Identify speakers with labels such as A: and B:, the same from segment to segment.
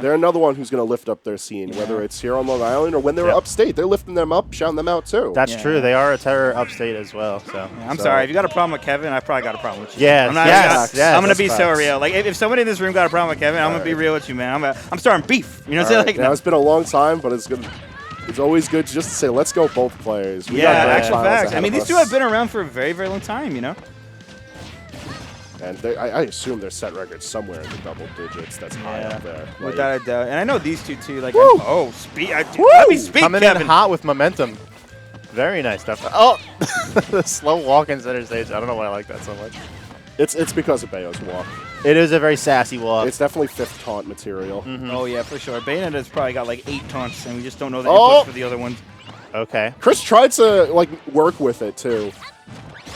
A: They're another one who's going to lift up their scene, whether it's here on Long Island or when they're upstate. They're lifting them up, shouting them out too.
B: That's true. They are a terror upstate as well. So
C: I'm sorry. If you got a problem with Kevin, I probably got a problem with you.
B: Yeah,
C: I'm going to be so real. Like if somebody in this room got a problem with Kevin, I'm going to be real with you, man. I'm starting beef. You know what I'm saying? Like,
A: it's been a long time, but it's good. It's always good just to say, let's go both players. We
C: actual facts. I mean, these two have been around for a very, very long time, you know?
A: And I assume their set record's somewhere in the double digits. That's high up there.
C: Without a doubt. And I know these two, too. Like, speed.
B: Let me speak, Coming Kevin. In hot with momentum. Very nice stuff. Oh, the slow walk in center stage. I don't know why I like that so much.
A: It's because of Bayo's walk.
B: It is a very sassy walk.
A: It's definitely 5th taunt material.
C: Oh, yeah, for sure. Bayonetta's probably got like 8 taunts, and we just don't know the inputs for the other ones.
B: Okay.
A: Chris tried to, like, work with it, too.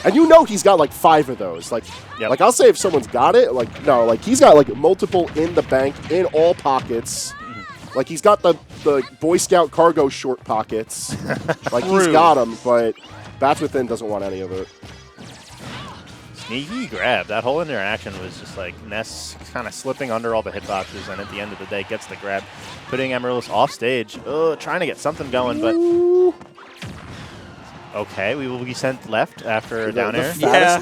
A: And you know he's got, like, 5 of those. Like, like I'll say if someone's got it, like, no, like, he's got, like, multiple in the bank, in all pockets. Like, he's got the Boy Scout cargo short pockets. Like, he's got them, but Bats Within doesn't want any of it.
B: Sneaky grab. That whole interaction was just like Ness kind of slipping under all the hitboxes, and at the end of the day gets the grab, putting Amaryllis off stage. Trying to get something going, but okay, we will be sent left after a down air.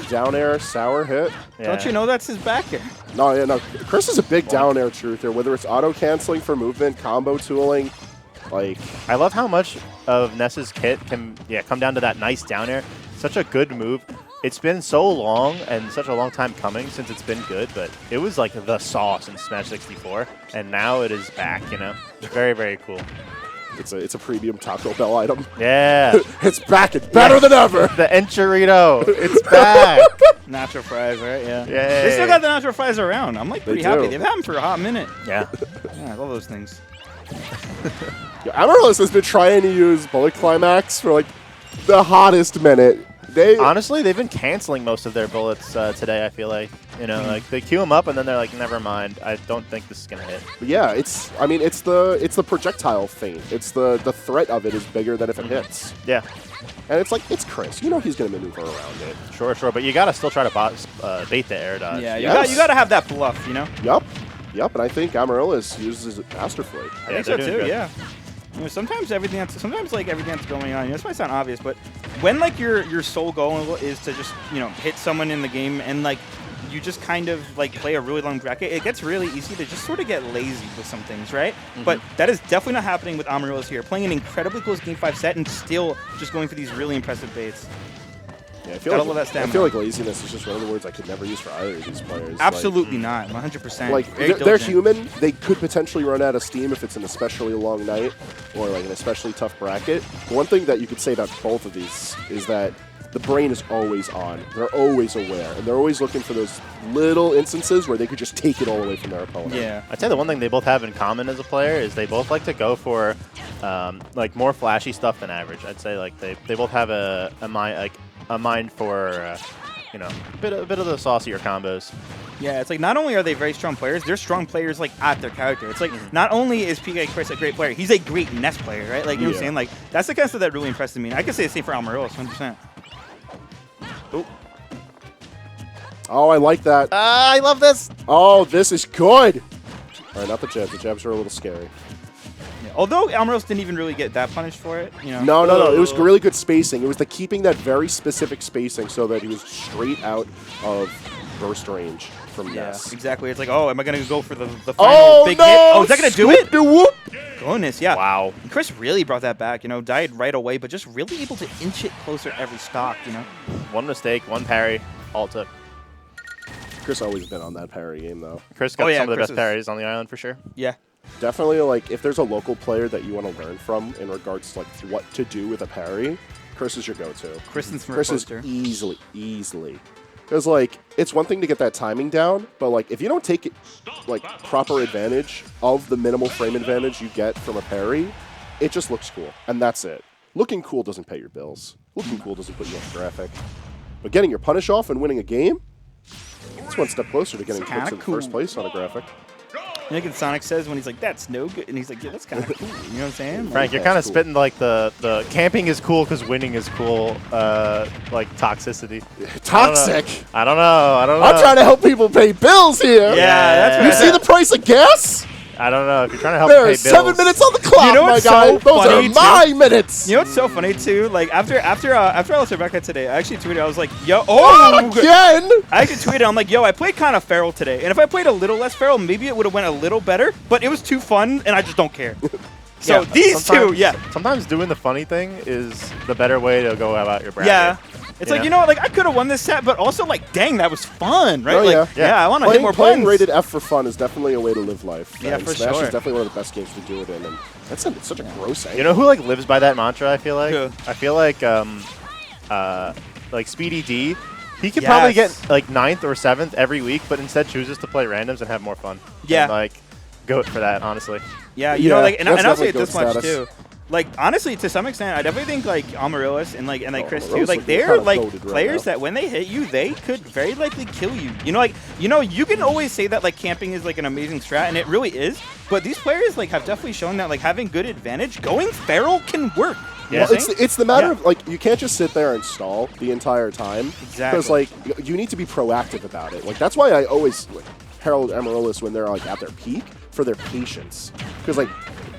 A: Down air, sour hit.
C: Yeah. Don't you know that's his back air?
A: No. Chris is a big down air truther, whether it's auto canceling for movement, combo tooling. Like,
B: I love how much of Ness's kit can come down to that nice down air. Such a good move. It's been so long and such a long time coming since it's been good, but it was like the sauce in Smash 64, and now it is back, you know? Very, very cool.
A: It's a premium Taco Bell item.
B: Yeah.
A: It's back. It's better than ever.
B: The Enchilito. It's back.
C: Natural fries, right? Yeah.
B: Yeah.
C: They still got the natural fries around. I'm like pretty happy. They've had them for a hot minute.
B: Yeah.
C: Yeah, I love those things.
A: Amaryllis has been trying to use Bullet Climax for like the hottest minute.
B: Honestly, they've been canceling most of their bullets today, I feel like. You know, like they queue them up and then they're like, never mind. I don't think this is going to hit.
A: But yeah, it's the projectile feint. It's the threat of it is bigger than if it hits.
B: Yeah.
A: And it's like, it's Chris. You know he's going to maneuver around it.
B: Sure. But you got to still try to bait the air dodge.
C: Yeah, you got to have that bluff, you know?
A: Yep, and I think Amaryllis uses it masterfully.
C: I think so too, yeah. You know, sometimes everything that's going on, you know, this might sound obvious, but when like your sole goal is to just, you know, hit someone in the game and like you just kind of like play a really long bracket, it gets really easy to just sort of get lazy with some things, right? But that is definitely not happening with Amaryllis here, playing an incredibly close game 5 set and still just going for these really impressive baits.
A: Yeah, I feel like laziness is just one of the words I could never use for either of these players.
C: Absolutely not, 100%.
A: Like, they're human. They could potentially run out of steam if it's an especially long night or like an especially tough bracket. But one thing that you could say about both of these is that the brain is always on. They're always aware, and they're always looking for those little instances where they could just take it all away from their opponent.
C: Yeah.
B: I'd say the one thing they both have in common as a player is they both like to go for like more flashy stuff than average. I'd say like they both have a mind for you know, a bit of the saucier combos.
C: Yeah, it's like not only are they very strong players, they're strong players like at their character. It's like not only is PkChris a great player, he's a great Ness player, right? Like you know what I'm saying? Like that's the kind of stuff that really impresses me. And I could say the same for Amaryllis, 100%.
A: Oh, I like that.
B: I love this.
A: Oh, this is good. All right, not the jabs. The jabs are a little scary.
C: Yeah. Although Amaryllis didn't even really get that punished for it, you know.
A: No. It was really good spacing. It was the keeping that very specific spacing so that he was straight out of burst range from Ness.
C: Exactly. It's like, oh, am I going to go for the final big hit? Oh, is that going to do it?
A: Whoop.
C: Goodness, yeah.
B: Wow.
C: And Chris really brought that back, you know, died right away, but just really able to inch it closer every stock, you know.
B: One mistake, one parry, all it took.
A: Chris always been on that parry game, though.
B: Chris got some of the best parries on the island for sure.
C: Yeah.
A: Definitely, like, if there's a local player that you want to learn from in regards to, like, what to do with a parry, Chris is your go-to.
C: Chris
A: is easily. Because, like, it's one thing to get that timing down, but, like, if you don't take it, like, proper advantage of the minimal frame advantage you get from a parry, it just looks cool. And that's it. Looking cool doesn't pay your bills. Looking cool doesn't put you on graphic. But getting your punish off and winning a game, it's one step closer to getting put to first place on a graphic.
C: You know what Sonic says when he's like, that's no good? And he's like, yeah, that's kind of cool. You know what I'm saying?
B: Frank, you're kind of spitting like the camping is cool because winning is cool, like toxicity.
A: Toxic?
B: I don't know.
A: I'm trying to help people pay bills here.
C: Yeah, that's right.
A: You see the price of gas?
B: I don't know. If you're trying to help
A: There
B: pay
A: are
B: bills.
A: 7 minutes on the clock,
C: You know
A: my
C: what's
A: guy.
C: so
A: Those
C: funny,
A: are my minutes.
C: You know what's so funny too? Like after I lost Rebecca today, I actually tweeted. I was like, "Yo, oh,
A: Again?
C: I actually tweeted. I'm like, yo, I played kind of feral today, and if I played a little less feral, maybe it would have went a little better. But it was too fun, and I just don't care. So
B: Yeah,
C: these two, yeah,
B: Sometimes doing the funny thing is the better way to go about your bracket.
C: yeah. It's like, you know what, like I could have won this set, but also like, dang, that was fun, right?
A: Oh,
C: like,
A: yeah.
C: I want to hit more
A: Playing
C: buttons.
A: rated F for fun is definitely a way to live life.
C: Yeah,
A: and
C: for
A: Smash
C: sure.
A: is definitely one of the best games to do it in, and that's such a gross angle.
B: You know who like lives by that mantra? I feel like.
C: Who?
B: I feel like Speedy D. He could probably get like 9th or 7th every week, but instead chooses to play randoms and have more fun.
C: Yeah.
B: And, like, goat for that, honestly.
C: Yeah, you know, like, and
A: that's
C: I'll say it
A: definitely
C: this much
A: goat
C: too. Like, honestly, to some extent, I definitely think like Amaryllis and like Chris too.
A: Amaryllis
C: Like,
A: looking
C: they're
A: kinda
C: like
A: goated right
C: players
A: now.
C: that when they hit you, they could very likely kill you. You know, like you can always say that like camping is like an amazing strat, and it really is. But these players like have definitely shown that like having good advantage, going feral can work. You know
B: Yeah.
C: what I'm saying?
A: It's the matter of, like, you can't just sit there and stall the entire time.
C: Exactly.
A: Because, like, you need to be proactive about it. Like, that's why I always herald Amaryllis when they're, like, at their peak for their patience. Because, like,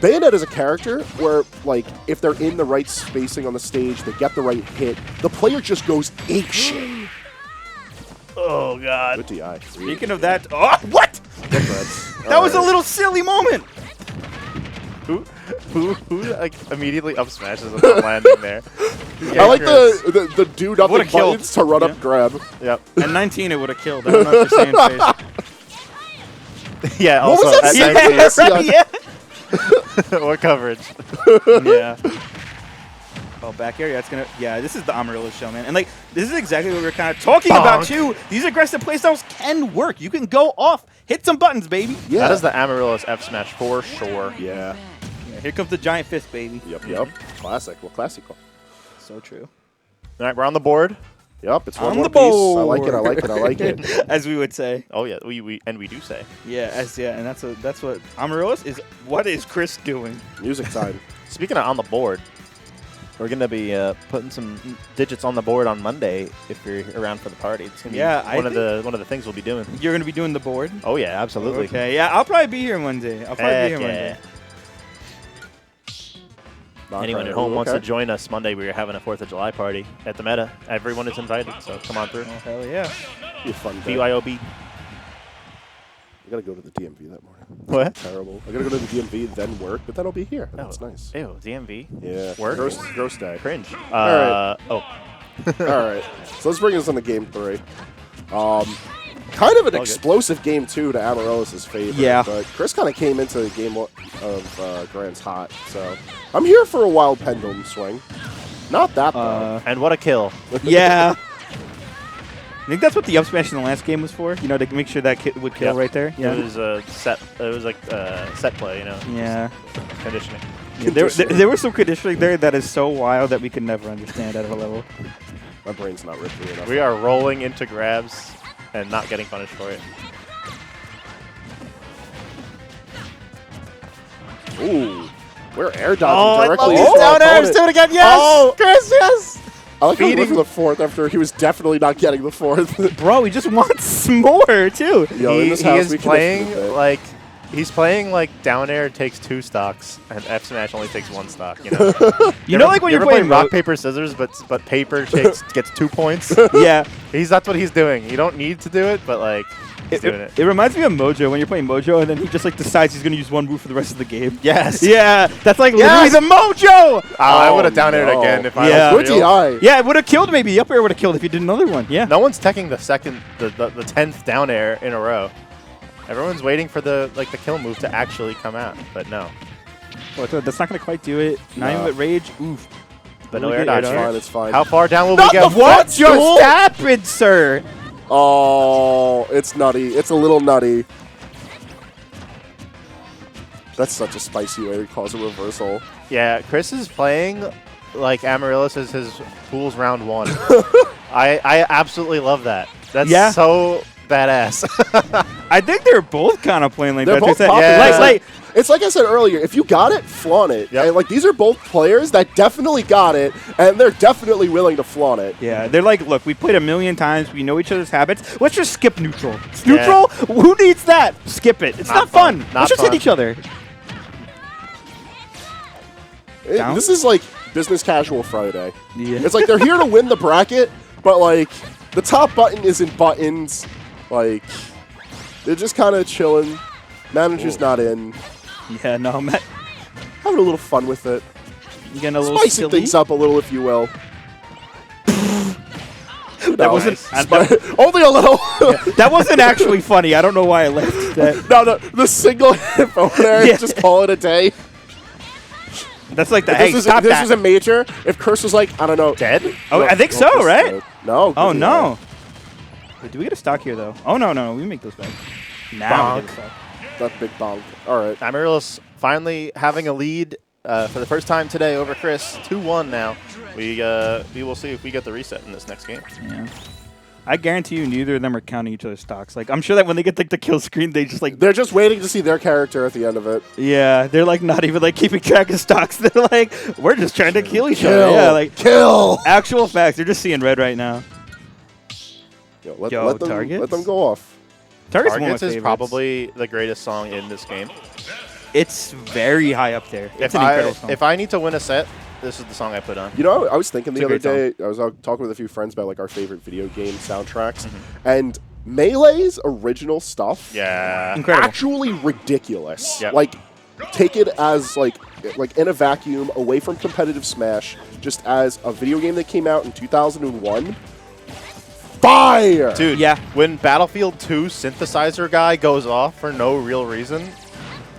A: Bayonetta is a character where, like, if they're in the right spacing on the stage, they get the right hit, the player just goes apeshit.
B: Oh, God.
A: Good DI.
C: Speaking of that, oh, what? That was a little silly moment.
B: Who like immediately up smashes upon landing there?
A: I like the do nothing
C: Would've killed.
A: buttons to run up grab.
B: Yep.
C: At 19, it would have killed. I don't know if you're saying face.
B: Yeah.
A: What
B: Also,
A: was that
B: at
A: sequence?
B: 19
C: Yeah.
B: what coverage?
C: Yeah. Oh, back area. That's gonna. Yeah, this is the Amaryllis show, man. And like, this is exactly what we were kind of talking about too. These aggressive playstyles can work. You can go off, hit some buttons, baby.
A: Yeah.
B: That is the Amaryllis F smash for sure.
A: Yeah.
C: Yeah, here comes the giant fist, baby.
A: Yep. Classic. Well, classical.
C: So true.
B: All right, we're on the board.
A: Yep, it's one
C: On
A: more
C: the
A: piece. I
C: board.
A: like it. I like it. I like it.
C: As we would say.
B: Oh yeah, we do say.
C: Yeah, and that's what Amaryllis is. What is Chris doing?
A: Music time.
B: Speaking of on the board, we're gonna be putting some digits on the board on Monday if you're around for the party. It's gonna be one of the things we'll be doing.
C: You're gonna be doing the board.
B: Oh yeah, absolutely.
C: Okay. Yeah, I'll probably be here Monday.
B: Anyone at home wants to join us Monday, we're having a 4th of July party at the Meta. Everyone is invited, so come on through.
C: Oh, hell yeah.
A: Be a fun day.
B: BYOB.
A: I gotta go to the DMV that morning.
B: What?
A: Terrible. I gotta go to the DMV, then work, but then I'll be here. That's nice.
B: Ew, DMV.
A: Yeah.
B: Work?
A: Gross day.
B: Cringe.
A: right.
B: Oh.
A: All right. So let's bring this on to game 3. Kind of an explosive game 2 to Amaryllis' favor.
C: Yeah.
A: But Chris kind of came into the game of Grand's hot. So I'm here for a wild pendulum swing. Not that though.
B: And what a kill.
C: Yeah. I think that's what the up smash in the last game was for. You know, to make sure that kid would kill right there. Yeah.
B: It was set. It was like set play. You know.
C: Yeah.
B: Conditioning.
C: Yeah, there was some conditioning there that is so wild that we could never understand at our level.
A: My brain's not ripping enough.
B: We are rolling into grabs and not getting punished for it.
A: Ooh. We're air dodging directly.
B: I
A: into our
B: down airs.
A: opponent.
B: Do it again. Yes.
A: Oh.
B: Chris, yes.
A: I like how he went
B: Feeding-
A: for the 4th after he was definitely not getting the 4th.
C: Bro, he just wants more, too.
A: Yo, in
B: he
A: this house,
B: is
A: we
B: playing
A: connected a bit.
B: like he's playing like down air takes 2 stocks and F smash only takes 1 stock. You know.
C: You know, like when
B: you
C: you're
B: ever
C: playing
B: play rock paper scissors, but paper gets 2 points.
C: Yeah.
B: That's what he's doing. You don't need to do it, but like he's doing it.
C: It reminds me of Mojo when you're playing Mojo and then he just like decides he's gonna use one move for the rest of the game.
B: Yes.
C: Yeah, that's like literally the Mojo.
B: I would have down aired
A: no.
B: again if I
C: Yeah.
B: was
A: Good
B: real.
A: DI.
C: Yeah, it would have killed maybe. The up air would have killed if you did another one. Yeah.
B: No one's teching the 10th down air in a row. Everyone's waiting for the kill move to actually come out, but no.
C: Oh, that's not gonna quite do it. Not even with rage. Oof.
B: But no
C: Really
B: air
C: good air
B: dodge.
C: dodge.
B: here.
A: Fine, it's fine.
B: How far down will
A: Not
B: we get?
A: the what
C: Just happened, sir?
A: Oh, it's nutty. It's a little nutty. That's such a spicy way to cause a reversal.
B: Yeah, Chris is playing like Amaryllis is his Pools round 1. I absolutely love that. That's so badass.
C: I think they're both kind of playing like
A: They're
C: that.
A: both
C: They said-
A: popping.
B: Yeah.
C: Like
A: it's like I said earlier, if you got it, flaunt it.
B: Yep.
A: And like these are both players that definitely got it, and they're definitely willing to flaunt it.
C: Yeah, they're like, look, we played a million times. We know each other's habits. Let's just skip neutral. It's neutral? Who needs that? Skip it. It's not fun. Let's just hit each other. Down?
A: This is like business casual Friday.
C: Yeah.
A: It's like they're here to win the bracket, but like the top button isn't buttons. Like they're just kind of chilling. Manager's not in.
C: Yeah, no, Matt.
A: Having a little fun with it.
C: You getting a little
A: Spicing
C: silly?
A: things up a little, if you will.
C: That wasn't
A: only a little.
C: that wasn't actually funny. I don't know why I left that.
A: No, the single hit over there.
C: Yeah.
A: Just call it a day.
C: That's like the
A: If
C: hey,
A: this
C: stop that.
A: was a major. If Chris was like, I don't know,
B: Dead?
C: Oh,
A: No,
C: I think
A: no,
C: so,
A: Chris
C: right?
A: did. No.
C: Oh
A: good
C: no. Wait, do we get a stock here though? Oh no, we make those back. Now we get a stock.
A: That big bonk. All right.
B: Amaryllis finally having a lead for the first time today over Chris. 2-1 now. We will see if we get the reset in this next game.
C: Yeah. I guarantee you neither of them are counting each other's stocks. Like, I'm sure that when they get like the kill screen, they just like...
A: They're just waiting to see their character at the end of it.
C: Yeah, they're like not even like keeping track of stocks. They're like, we're just trying to kill each other. Yeah, like...
A: Kill!
C: Actual facts. They're just seeing red right now.
A: Yo, let
C: Targets?
A: let them go off.
C: Targets, one of my
B: Targets is
C: favorites.
B: probably the greatest song in this game.
C: It's very high up there. It's an incredible song.
B: If I need to win a set, this is the song I put on.
A: You know, I was thinking
C: It's
A: the
C: a
A: other
C: great
A: day, I was out talking with a few friends about like our favorite video game soundtracks, and Melee's original stuff,
B: Yeah.
C: Incredible.
A: actually ridiculous.
B: Yep.
A: Like, take it as like in a vacuum, away from competitive Smash, just as a video game that came out in 2001. Fire!
B: Dude,
C: Yeah.
B: When Battlefield 2 synthesizer guy goes off for no real reason,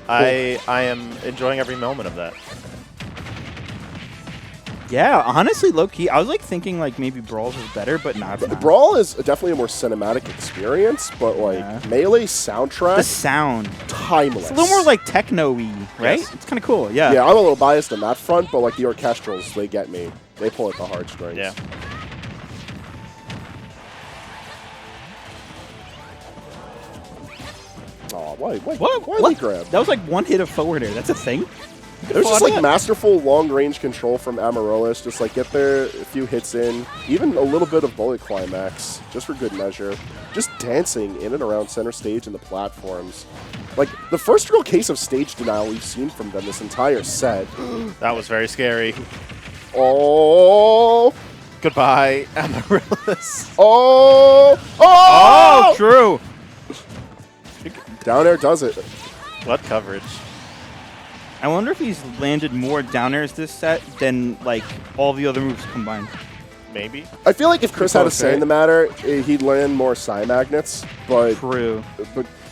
B: I am enjoying every moment of that.
C: Yeah, honestly, low-key, I was like thinking like maybe Brawls was better, but not. It's not.
A: Brawl is definitely a more cinematic experience, but like
C: Yeah.
A: Melee's soundtrack,
C: The sound.
A: timeless.
C: It's a little more like techno-y, right?
B: Yes.
C: It's kind of cool, yeah.
A: Yeah, I'm a little biased on that front, but like the orchestrals, they get me. They pull at the heartstrings.
B: Yeah.
A: Aw, why
C: What?
A: they grab?
C: That was like one hit of forward air. That's a thing?
A: There's just
C: What?
A: like masterful long-range control from Amaryllis. Just like get there, a few hits in, even a little bit of bullet climax, just for good measure. Just dancing in and around center stage and the platforms. Like the first real case of stage denial we've seen from them this entire set.
B: That was very scary.
A: Oh,
B: Goodbye, Amaryllis.
A: oh, oh!
C: Oh, true.
A: Down air does it.
B: What coverage.
C: I wonder if he's landed more down airs this set than like all the other moves combined.
B: Maybe.
A: I feel like if Chris had a
C: Close,
A: say in
C: right?
A: the matter, he'd land more Psy Magnets, but
C: True.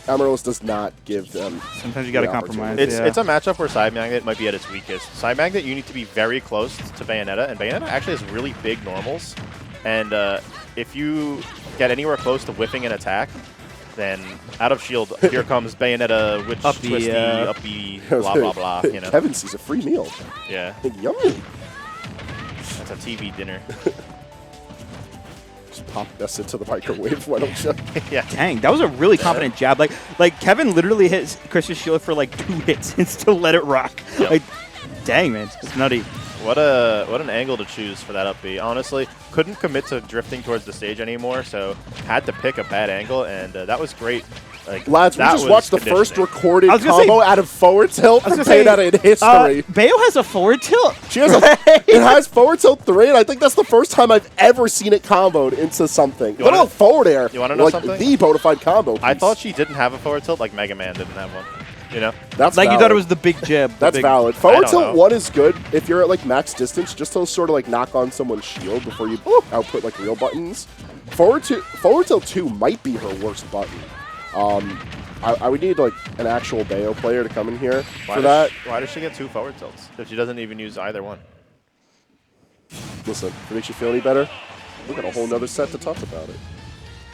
A: Amaryllis does not give them.
C: Sometimes you got to
A: the
C: compromise.
A: opportunity.
C: Yeah.
B: It's a matchup where Side Magnet might be at its weakest. Side Magnet, you need to be very close to Bayonetta, and Bayonetta actually has really big normals. And if you get anywhere close to whiffing an attack, then out of shield, here comes Bayonetta, which
C: Up the,
B: twisty, uppy, blah, blah, blah, you know.
A: Kevin sees a free meal.
B: Yeah,
A: Yummy.
B: that's a TV dinner.
A: Just pop Ness into the microwave, why don't you?
B: Yeah.
C: Dang, that was a really confident jab. Like Kevin literally hit Chris's shield for like 2 hits and still let it rock.
B: Yep.
C: Like, dang, man, it's nutty.
B: What an angle to choose for that up B. Honestly, couldn't commit to drifting towards the stage anymore, so had to pick a bad angle, and that was great. Like,
A: Lads, we
B: that
A: just
B: was
A: watched the first
B: conditioning.
A: recorded
C: I was gonna
A: combo out of forward tilt
C: I was
A: from
C: gonna say,
A: Bayonetta in history.
C: Bayo has a forward tilt.
A: She has it has forward tilt 3, and I think that's the first time I've ever seen it comboed into something.
B: You wanna-
A: Let alone forward air.
B: you wanna know
A: like
B: something?
A: the bona fide combo.
B: I
A: piece.
B: thought she didn't have a forward tilt, like Mega Man didn't have one. You know?
A: That's
C: Like you
A: valid.
C: thought it was the big jab. the
A: That's
C: big-
A: valid. Forward
B: don't
A: tilt
B: know.
A: 1 is good if you're at like max distance, just to sort of like knock on someone's shield before you output like real buttons. Forward tilt 2 might be her worst button. I would need like an actual Bayo player to come in here for that.
B: Why does she get 2 forward tilts if she doesn't even use either one?
A: Listen, if it makes you feel any better, we got a whole nother set to talk about it.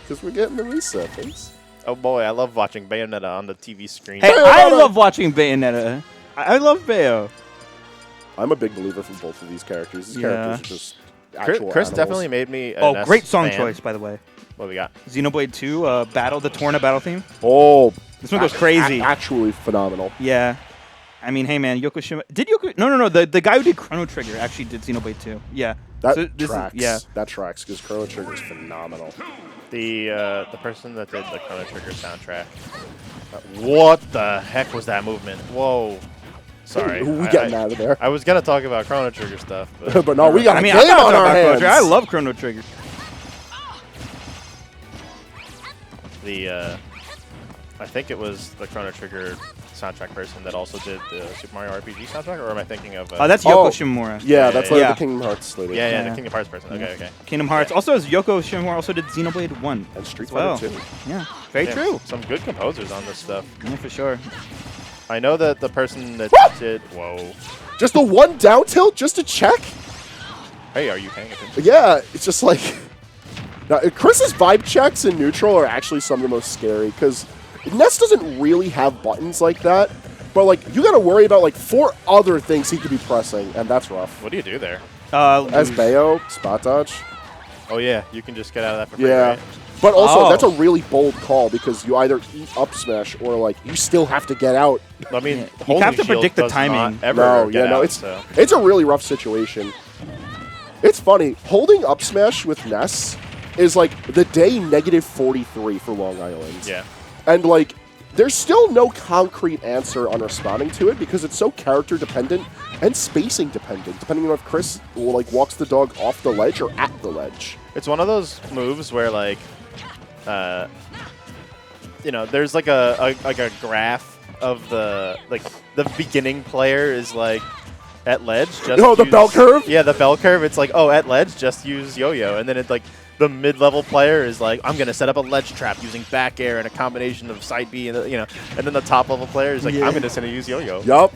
A: Because we're getting the reset, things.
B: Oh boy, I love watching Bayonetta on the TV screen.
C: Hey,
A: Bayonetta!
C: I love watching Bayonetta. I love Bayo.
A: I'm a big believer from both of these characters. These
C: Yeah.
A: characters are just actual
B: Chris
A: animals.
B: definitely made me a
C: Oh,
B: Ness
C: great song
B: fan.
C: choice, by the way.
B: What we got?
C: Xenoblade 2, the Torna battle theme.
A: Oh,
C: This one goes crazy.
A: Actually phenomenal.
C: Yeah. I mean, hey man, Yokoshima did Yoko? No. The guy who did Chrono Trigger actually did Xenoblade 2. Yeah.
A: That
C: So this
A: tracks.
C: yeah.
A: That tracks because Chrono Trigger is phenomenal.
B: The person that did the Chrono Trigger soundtrack. What the heck was that movement? Whoa. Sorry.
A: We getting out of there.
B: I was gonna talk about Chrono Trigger stuff, but
A: But no, we got a game
C: I'm not
A: on
C: talking
A: our
C: about Chrono
A: hands.
C: Trigger. I love Chrono Trigger.
B: I think it was the Chrono Trigger soundtrack person that also did the Super Mario RPG soundtrack, or am I thinking of?
C: That's Yoko Shimomura.
A: Yeah, that's like
C: yeah.
A: the Kingdom Hearts lady.
B: Yeah,
C: Yeah.
B: the Kingdom Hearts person. Okay, okay.
C: Kingdom Hearts. Also, as Yoko Shimomura also did Xenoblade 1.
A: And Street
C: as well.
A: Fighter 2.
C: Yeah, very
B: Yeah,
C: true.
B: Some good composers on this stuff.
C: Yeah, for sure.
B: I know that the person that did. Whoa.
A: Just the one down tilt just to check?
B: Hey, are you paying attention?
A: Yeah, it's just like... Now, Chris's vibe checks in neutral are actually some of the most scary, because Ness doesn't really have buttons like that, but like you got to worry about like 4 other things he could be pressing, and that's rough.
B: What do you do there?
A: As Bayo, spot dodge.
B: Oh yeah, you can just get out of that for free,
A: Yeah.
B: right?
A: But also,
C: Oh.
A: that's a really bold call, because you either eat up smash or like you still have to get out.
B: I mean,
C: Yeah. You
B: Holy
C: have to
B: Shield
C: predict the
B: does
C: timing.
B: not ever
A: No,
B: get
A: yeah, no,
B: out,
A: it's
B: so.
A: it's a really rough situation. It's funny, holding up smash with Ness is like the day -43 for Long Island.
B: Yeah.
A: And like, there's still no concrete answer on responding to it because it's so character dependent and spacing dependent, depending on if Chris like walks the dog off the ledge or at the ledge.
B: It's one of those moves where like, you know, there's like a graph of the beginning player is like at ledge. Just
A: Oh, the
B: use-
A: bell curve?
B: Yeah, the bell curve. It's like, oh, at ledge, just use yo-yo, and then it's like the mid-level player is like, I'm gonna set up a ledge trap using back air and a combination of side B, and you know, and then the top-level player is like,
C: Yeah.
B: I'm gonna send use yo-yo.
A: Yup.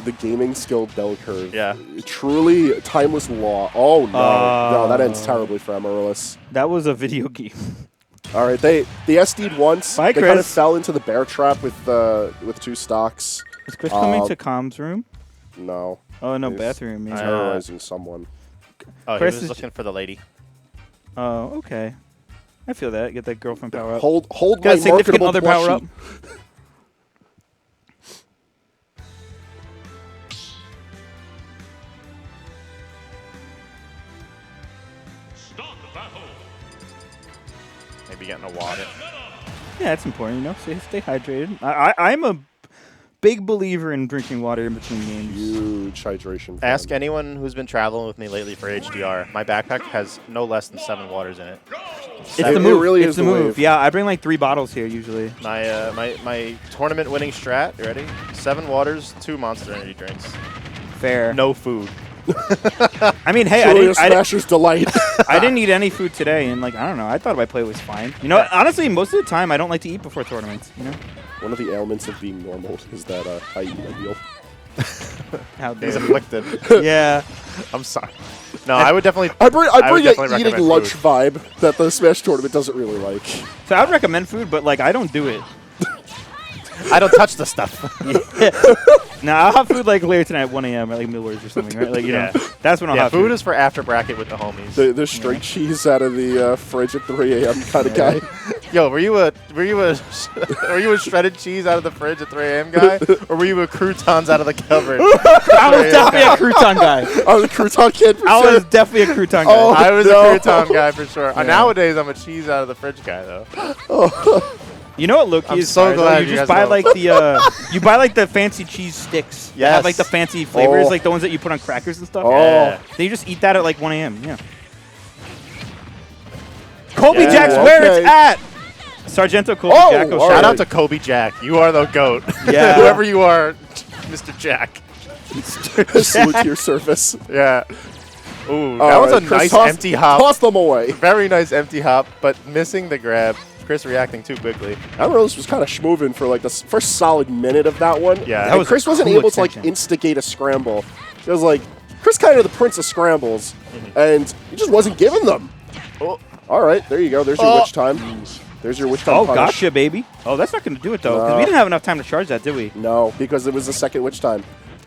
A: the gaming skill bell curve.
B: Yeah.
A: Truly timeless law. Oh no. No, that ends terribly for Amaryllis.
C: That was a video game.
A: All right, they SD'd once.
C: Bye,
A: they kind of
C: Chris.
A: fell into the bear trap with 2 stocks.
C: Is Chris coming to Com's room?
A: No.
C: Oh, no,
A: He's
C: bathroom.
A: He's
C: Yeah.
A: terrorizing someone.
B: Oh,
C: Chris
B: he was
C: is-
B: looking for the lady.
C: Oh, okay. I feel that. Get that girlfriend power up.
A: Hold
C: Got
A: my
C: a significant
A: marketable
C: other power up.
A: plushie.
B: Maybe getting a water.
C: Yeah, that's important, you know. Stay hydrated. I'm a big believer in drinking water in between games.
A: Huge hydration.
B: Ask
A: fan.
B: anyone who's been traveling with me lately for HDR. My backpack has no less than 7 waters in it.
C: It's
A: It
C: the move.
A: really
C: it's
A: is
C: the
A: the
C: move.
A: wave.
C: Yeah, I bring like 3 bottles here usually.
B: My tournament winning strat. You ready? 7 waters, 2 Monster Energy drinks.
C: Fair.
B: No food.
C: I mean, hey,
A: Truly a Smasher's delight.
C: I didn't eat any food today, and like I don't know. I thought my plate was fine. You know, honestly, most of the time I don't like to eat before tournaments. You know,
A: One of the ailments of being normal is that I eat my meal.
C: how
B: He's
C: dare
B: afflicted.
C: you. Yeah.
B: I'm sorry. No, I would definitely.
A: I
B: I
A: bring
B: would
A: a
B: definitely
A: eating
B: recommend
A: lunch
B: food.
A: vibe that the Smash tournament doesn't really like.
C: So I would recommend food, but like I don't do it.
B: I don't touch the stuff.
C: Now I'll have food like later tonight at 1 a.m. at like Miller's or something, right? Like you know, that's when I'll
B: Yeah,
C: have
B: food is for after bracket with the homies.
A: The straight cheese out of the fridge at 3 a.m. kind of guy.
B: Yo, were you a shredded cheese out of the fridge at 3 a.m. guy, or were you a croutons out of the cupboard?
C: I was definitely a crouton guy.
A: Oh, the crouton kid for
C: I
A: sure.
C: was definitely a crouton guy.
A: Oh.
B: I was
A: No.
B: a crouton guy for sure.
C: Yeah.
B: Nowadays, I'm a cheese out of the fridge guy though.
C: You know what Loki
B: I'm
C: is?
B: so
C: fire, though?
B: glad
C: you
B: you
C: just
B: guys
C: buy
B: know.
C: like the you buy like the fancy cheese sticks. That have
B: Yes.
C: like the fancy flavors,
A: Oh.
C: like the ones that you put on crackers and stuff.
A: Oh.
B: Yeah.
C: Then you just eat that at like 1 a.m. Yeah. Colby
B: Yeah.
C: Jack's where
A: Okay.
C: it's at. Sargento Colby
A: Oh,
C: Jack.
A: all
B: Shout
A: right.
B: out to Kobe Jack. You are the GOAT.
C: Yeah.
B: Whoever you are, Mr. Jack.
A: Salute to your service.
B: Yeah. Ooh,
A: All
B: that was a
A: right, Chris,
B: nice
A: toss-
B: empty hop.
A: Toss them away.
B: Very nice empty hop, but missing the grab. Chris reacting too quickly.
A: Amaryllis was kind of schmoving for like the first solid minute of that one.
B: Yeah. That
A: And
C: was
A: Chris
C: a
A: wasn't
C: cool
A: able to like
C: extension.
A: instigate a scramble. It was like Chris kind of the prince of scrambles, and he just wasn't giving them.
B: Oh.
A: All right, there you go. There's your
B: Oh.
A: witch time. There's your witch time.
C: Oh,
A: punish.
C: gotcha, baby. Oh, that's not going to do it though, because
A: No.
C: we didn't have enough time to charge that, did we?
A: No, because it was the second witch time.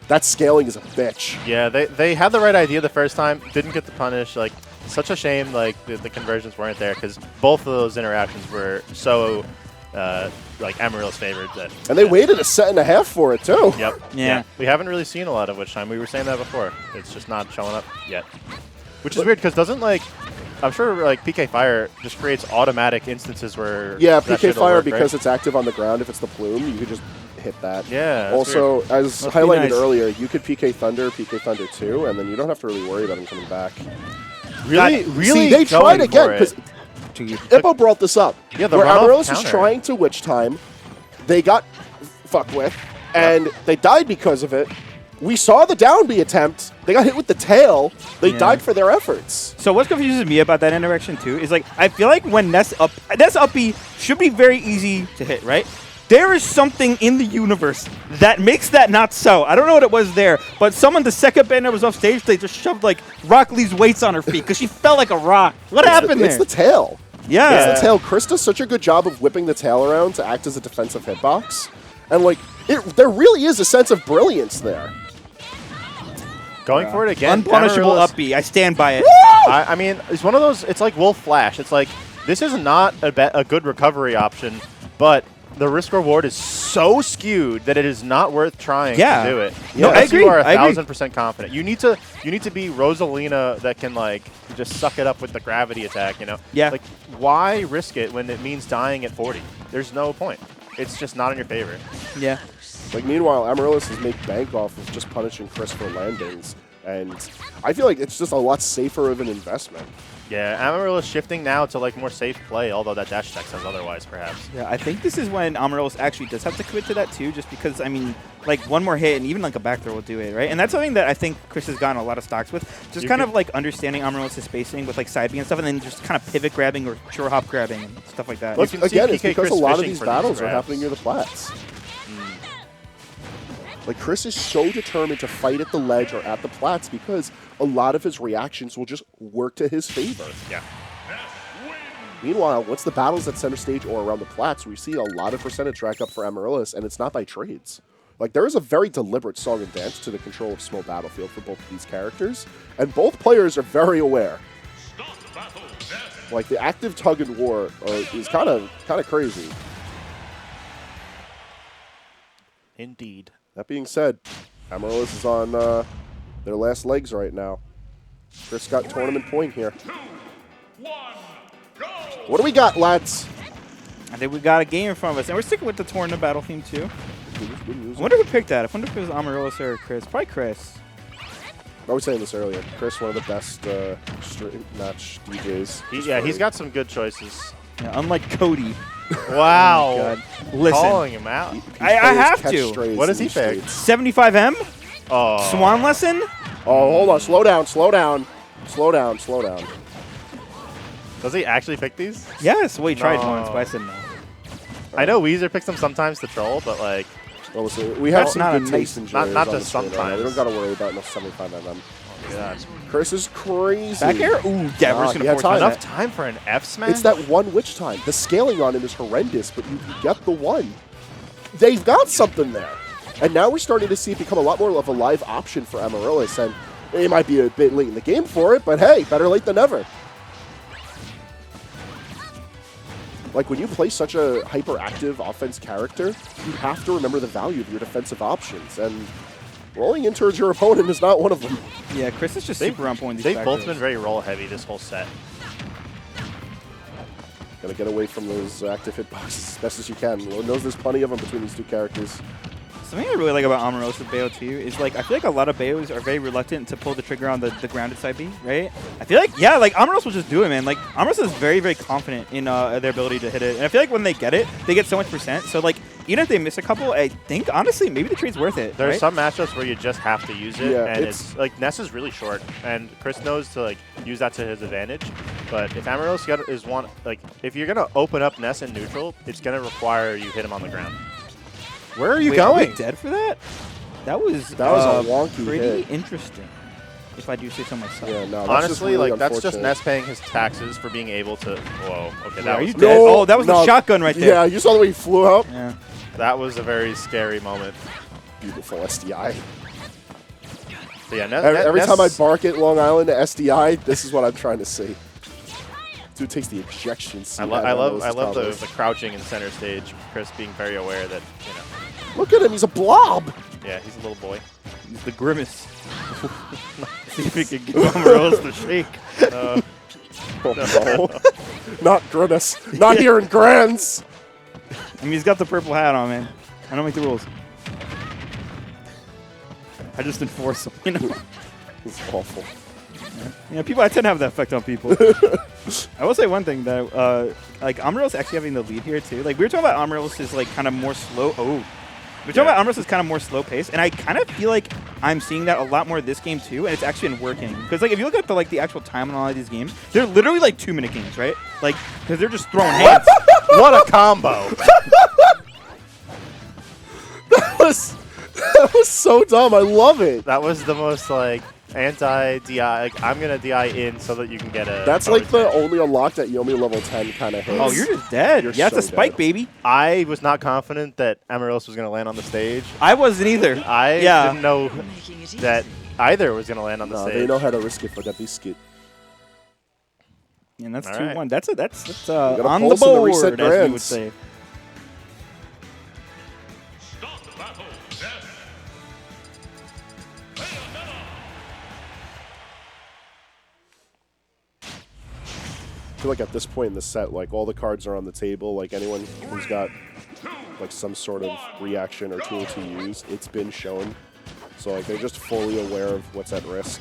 A: That scaling is a bitch.
B: Yeah, they had the right idea the first time. Didn't get the punish. Like, such a shame. Like the conversions weren't there because both of those interactions were so like Amaryllis favored. That,
A: And they waited a set and a half for it, too.
B: Yep.
C: Yeah.
B: We haven't really seen a lot of Witch Time. We were saying that before. It's just not showing up yet. Which is weird because doesn't like, I'm sure like PK Fire just creates automatic instances where
A: Yeah,
B: that
A: PK
B: shit'll
A: Fire,
B: work,
A: because
B: right?
A: it's active on the ground, if it's the plume, you could just hit that.
B: Yeah. that's
A: Also,
B: weird.
A: as
C: Must be
A: highlighted
C: nice.
A: earlier, you could PK Thunder 2, and then you don't have to really worry about him coming back.
B: Really, really.
A: See, they tried
B: going
A: again,
B: for
A: because
B: it.
A: Ippo brought this up.
B: Yeah, the
A: where
B: runoff
A: Amaryllis was
B: counter.
A: trying to Witch Time, they got fucked with, and they died because of it. We saw the down B attempt. They got hit with the tail. They
C: Yeah.
A: died for their efforts.
C: So what confuses me about that interaction too is like I feel like when Ness up B should be very easy to hit, right? There is something in the universe that makes that not so. I don't know what it was there, but someone, the second Bayonetta was off stage, they just shoved like Rock Lee's weights on her feet because she felt like a rock. What happened
A: It's
C: there?
A: the tail.
C: Yeah.
A: It's the tail. Chris does such a good job of whipping the tail around to act as a defensive hitbox. And, like, there really is a sense of brilliance there.
B: Going for it again.
C: Unpunishable
B: Amaryllis-
C: up B. I stand by it.
B: I mean, it's one of those. It's like Wolf Flash. It's like this is not a good recovery option, but the risk reward is so skewed that it is not worth trying
C: Yeah.
B: to do it.
C: No, I
B: Unless
C: agree.
B: You are
C: I agree.
B: 1,000% confident. You need to be Rosalina that can like just suck it up with the gravity attack. You know.
C: Yeah.
B: Like why risk it when it means dying at 40? There's no point. It's just not in your favor.
C: Yeah.
A: Like, meanwhile, Amaryllis has made bank off of just punishing Chris for landings. And I feel like it's just a lot safer of an investment.
B: Yeah, Amaryllis shifting now to like more safe play, although that dash attack says otherwise, perhaps.
C: Yeah, I think this is when Amaryllis actually does have to commit to that too, just because, I mean, like one more hit and even like a back throw will do it, right? And that's something that I think Chris has gotten a lot of stocks with. Just
B: You
C: kind
B: could-
C: of like understanding Amaryllis' spacing with like side B and stuff, and then just kind of pivot grabbing or short hop grabbing and stuff like that.
A: Look,
B: can see
A: again, it's
B: PkChris
A: because a lot of
B: fishing
A: these
B: for these
A: battles are
B: grabs.
A: happening near the plats. Like, Chris is so determined to fight at the ledge or at the plats because a lot of his reactions will just work to his favor.
B: Yeah.
A: Meanwhile, once the battle's at center stage or around the plats, we see a lot of percentage rack up for Amaryllis, and it's not by trades. Like, there is a very deliberate song and dance to the control of small battlefield for both of these characters, and both players are very aware. Like, the active tug and war is kind of crazy.
B: Indeed.
A: That being said, Amaryllis is on their last legs right now. Chris got tournament point here. What do we got, lads?
C: I think we got a game in front of us, and we're sticking with the tournament battle theme too.
A: Good news.
C: I wonder who picked that. I wonder if it was Amaryllis or Chris. Probably Chris.
A: I was saying this earlier. Chris, one of the best straight match DJs.
B: He's got some good choices.
C: Yeah, unlike Cody.
B: Wow.
C: God. Listen,
B: Calling him out.
C: I have to.
B: What does he pick?
C: 75M?
B: Oh.
C: Swan Lesson?
A: Oh, hold on. Slow down. Slow down. Slow down. Slow down.
B: Does he actually pick these?
C: Yes. Well, he tried
B: No.
C: once, but I said no.
B: I know Weezer picks them sometimes to troll, but like,
A: Well, listen, we have
C: That's
A: some
C: not
A: good
C: a
A: taste
C: nice-
A: in Jerry's
B: not
A: on
B: just
A: the screen right now. We
B: sometimes.
A: don't got to worry about no 75mm.
B: oh God.
A: Chris is crazy.
C: Back air? Ooh, yeah, we're
A: Nah,
C: just
A: he
C: going
A: had
C: to force
A: time.
C: on
B: Enough
C: that.
B: time for an F smash?
A: It's that one witch time. The scaling on him is horrendous, but you get the one. They've got something there. And now we're starting to see it become a lot more of a live option for Amaryllis, and it might be a bit late in the game for it, but hey, better late than never. Like, when you play such a hyperactive offense character, you have to remember the value of your defensive options, and rolling in towards your opponent is not one of them.
C: Yeah, Chris is just
B: They've-
C: super on point. These
B: They've
C: back
B: both
C: rows.
B: been very roll heavy this whole set.
A: Gotta get away from those active hitboxes as best as you can. Lord knows there's plenty of them between these two characters.
C: Something I really like about Amaryllis with Bayo too is like I feel like a lot of Bayos are very reluctant to pull the trigger on the grounded side B, right? I feel like like Amaryllis will just do it, man. Like Amaryllis is very, very confident in their ability to hit it, and I feel like when they get it, they get so much percent. So like even if they miss a couple, I think honestly maybe the trade's worth it.
B: There's
C: right?
B: some matchups where you just have to use it,
A: Yeah,
B: and
A: it's-
B: it's like Ness is really short, and Chris knows to like use that to his advantage. But if Amaryllis if you're gonna open up Ness in neutral, it's gonna require you hit him on the ground. Where are you
C: Wait, are we
B: going?
C: dead for that? That was
A: a wonky
C: pretty
A: hit.
C: interesting, if I do say so myself.
A: Yeah, no, that's just
B: Honestly,
A: really
B: like that's just
A: unfortunate.
B: Ness paying his taxes for being able to. Whoa, okay,
C: Yeah,
B: that
C: are
B: was
C: you dead? Oh, that was the shotgun right there.
A: Yeah, you saw the way he flew out?
C: Yeah.
B: that was a very scary moment.
A: Beautiful SDI.
B: So yeah,
A: Every time I
B: Ness-
A: bark at Long Island to SDI, this is what I'm trying to see. Dude takes the ejection seat.
B: I love the crouching in center stage. Chris being very aware that, you know.
A: Look at him, he's a blob.
B: Yeah, he's a little boy.
C: He's the grimace. See if he can give Amaryllis the shake.
A: Oh, no. Not Grimace. Not here in Grands.
C: I mean, he's got the purple hat on, man. I don't make the rules. I just enforce them, you know?
A: It's awful.
C: Yeah, people. I tend to have that effect on people. I will say one thing though, like Amaryllis actually having the lead here too. Like we were talking about Amaryllis is like kind of more slow. Oh, we're talking about Amaryllis is kind of more slow paced, and I kind of feel like I'm seeing that a lot more this game too, and it's actually been working. Because like if you look at the actual time on all of these games, they're literally like 2-minute games, right? Like because they're just throwing hands.
B: What a combo!
A: That was so dumb. I love it.
B: That was the most like anti-DI. Like, I'm gonna DI in so that you can get a.
A: That's like the only unlocked at Yomi level 10 kind of hits.
C: Oh, you're just dead.
A: You're
C: yeah, it's
A: so
C: a spike,
A: dead.
C: baby.
B: I was not confident that Amaryllis was gonna land on the stage.
C: I wasn't either.
B: I didn't know that either was gonna land on the
A: No,
B: stage.
A: they know how to risk it for that biscuit.
C: And that's
B: All
C: 2-1.
B: right.
C: That's
A: gotta
C: on the
A: pulse in the
C: board,
A: reset
C: as we would
A: grands.
C: say.
A: I feel like at this point in the set, like all the cards are on the table. Like anyone who's got like some sort of reaction or tool to use, it's been shown. So like they're just fully aware of what's at risk.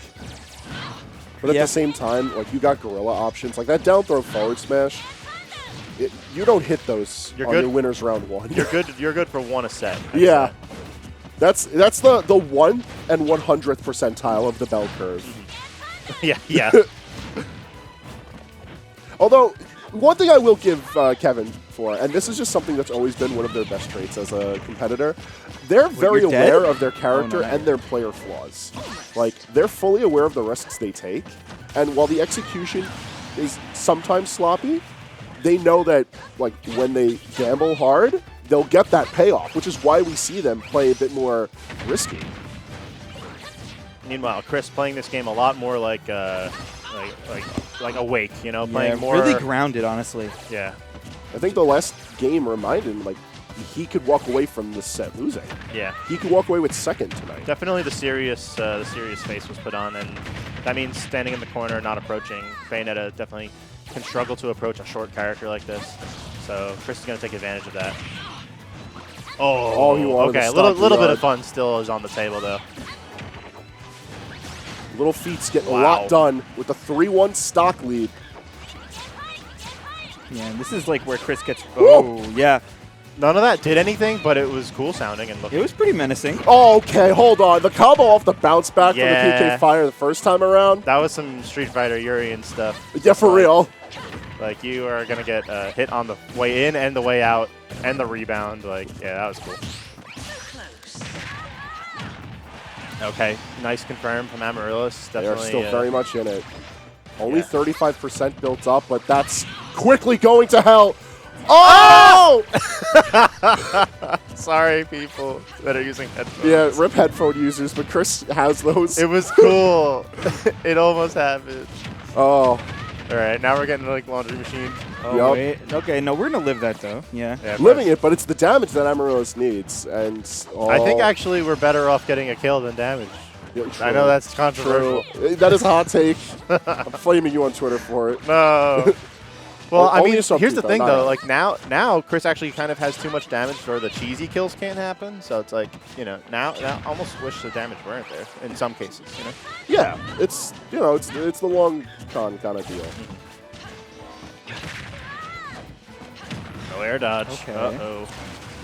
A: But at the same time, like you got gorilla options, like that down throw forward smash. You don't hit those on your winners round 1.
B: You're good. You're good for 1 a set.
A: Yeah, that's the 1 and 100th percentile of the bell curve.
B: Yeah.
A: Although, one thing I will give Kevin for, and this is just something that's always been one of their best traits as a competitor, they're very aware of their character and their player flaws. Like, they're fully aware of the risks they take, and while the execution is sometimes sloppy, they know that, like, when they gamble hard, they'll get that payoff, which is why we see them play a bit more risky.
B: Meanwhile, Chris playing this game a lot more like awake, you know, playing more
C: really grounded, honestly.
B: Yeah.
A: I think the last game reminded him, like, he could walk away from this set losing.
B: Yeah.
A: He could walk away with second tonight.
B: Definitely the serious face was put on, and that means standing in the corner, not approaching. Bayonetta definitely can struggle to approach a short character like this, so Chris is going to take advantage of that. Oh,
A: he wanted to
B: okay. A
A: stop
B: little
A: the
B: bit
A: yard.
B: of fun still is on the table, though.
A: Little Feet's getting a lot done with the 3-1 stock lead.
C: Yeah, and this is like where Chris gets. Oh, yeah.
B: None of that did anything, but it was cool sounding and looking.
C: It was pretty menacing.
A: Oh, okay, hold on. The combo off the bounce back from the
B: Yeah.
A: PK Fire the first time around.
B: That was some Street Fighter Urian stuff.
A: Yeah, for real.
B: Like, you are going to get hit on the way in and the way out and the rebound. Like, yeah, that was cool. Okay, nice confirm from Amaryllis.
A: They
B: Definitely,
A: are still very much in it. Only 35% built up, but that's quickly going to hell. Oh!
B: Sorry, people that are using headphones.
A: Yeah, rip headphone users, but Chris has those.
B: It was cool. It almost happened.
A: Oh.
B: All right, now we're getting like laundry machine.
C: Oh, wait. Okay, no, we're going to live that, though. Yeah.
A: Living it, but it's the damage that Amaryllis needs. And
B: I think actually we're better off getting a kill than damage.
A: Yeah,
B: I know that's controversial.
A: True. That is a hot take. I'm flaming you on Twitter for it.
B: No. Well, I
A: only
B: mean,
A: a sub
B: here's the
A: two,
B: thing,
A: not
B: though.
A: a-
B: Like, now Chris actually kind of has too much damage where the cheesy kills can't happen. So it's like, you know, now I almost wish the damage weren't there in some cases, you know?
A: Yeah, it's, you know, it's the long con kind of deal.
B: No air dodge.
C: Okay.
B: Uh-oh.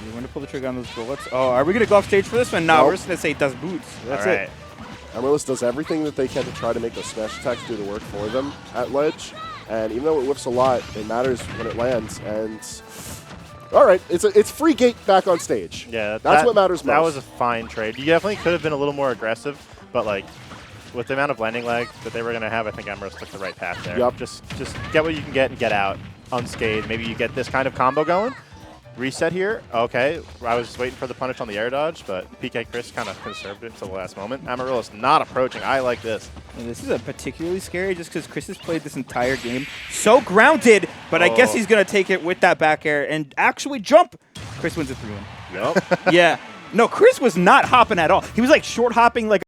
C: You want to pull the trigger on those bullets? Oh, are we going to go off stage for this one? No,
A: Nope.
C: we're just going to say it does boots. That's
B: All right.
C: it.
A: Amaryllis does everything that they can to try to make those smash attacks do the work for them at ledge. And even though it whiffs a lot, it matters when it lands. And all right, it's free gate back on stage.
B: Yeah,
A: that's what matters most.
B: That was a fine trade. You definitely could have been a little more aggressive, but like with the amount of landing lag that they were going to have, I think Amaryllis took the right path there.
A: Yep.
B: Just get what you can get and get out unscathed. Maybe you get this kind of combo going, Reset here. Okay. I was waiting for the punish on the air dodge, but PkChris kind of conserved it until the last moment. Amaryllis not approaching. I like this.
C: And this is a particularly scary just because Chris has played this entire game so grounded, but I guess he's going to take it with that back air and actually jump. Chris wins a 3-1.
B: Yep.
C: Yeah. No, Chris was not hopping at all. He was like short hopping like